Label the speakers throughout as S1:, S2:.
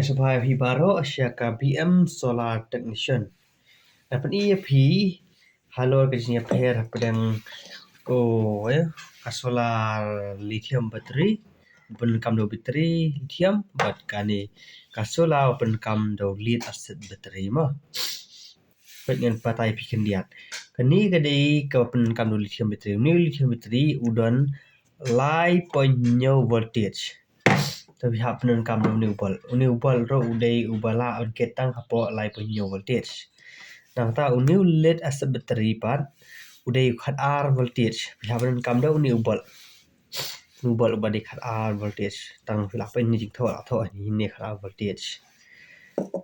S1: Sabay Hibaro Asyaka BM Solar Technician. Dapat iya pi halo kerjanya pair pedang solar lithium battery pen kam do battery lithium bat kani solar pen kam do lead acid battery mah pengen patai pikin diat kani kadai ka pen kam do lithium battery udon lie point no voltage tapi hapnen kam no ubal ro udai ubala on ketang hapo lie point no voltage nang ta uni lead acid battery pat udai khat r voltage hapnen kam do uni ubal ubadi khat r voltage tang filak pen ni jing tho ni ne khat r voltage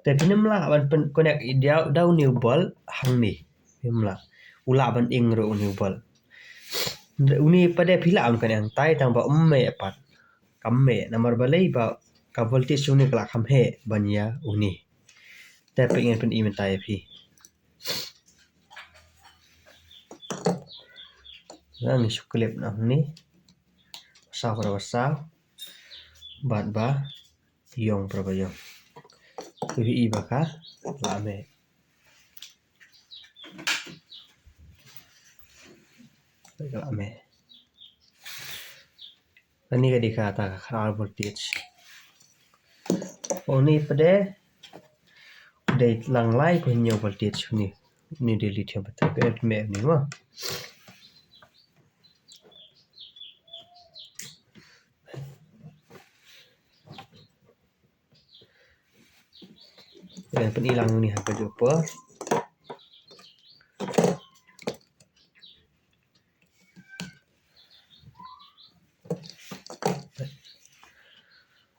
S1: te pinamla ban pen connect dia da uni ubal hang ni pinamla ula ban ing ro uni ubal uni pada pila am kan yang tai tang ba umme pat kamme nomor balai ba ka voltage uni kala khamhe banya uni te pengen pen i mentai phi nang suklep nang ni sa pra bat ba yong pra ba yong tu i ba ka la me la me ani ka dikata ka khar voltage oni pade udah lang lai punya voltage ni di lithium battery me ni mah yang penilang ni apa jumpa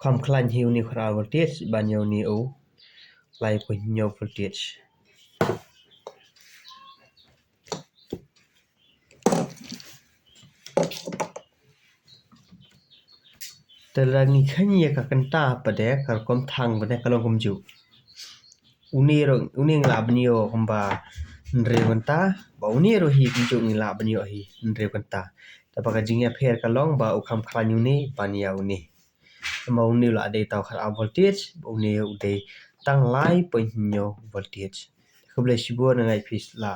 S1: ความคลันฮิวนี่คราvoltage บันยาวนี่โอไล่punya voltage terlangi khanya ka kanta pada kar kom thang pada kalong kom ju uni ngla bnio komba nre kanta ba uni ro hi kunju ngla bnio hi nre kanta tapa ka jingya pher kalong ba ukham khlan uni bania uni ma uni la dei tau khar voltage uni udei tang lai punya voltage khuble shibo na ngai phis la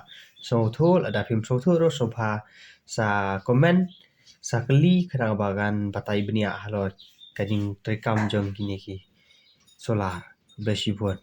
S1: so thol ada phim so thol ro sofa sa comment sa kli khrang bagan batai bnia halot kading trekam jong kini ki solar beshibon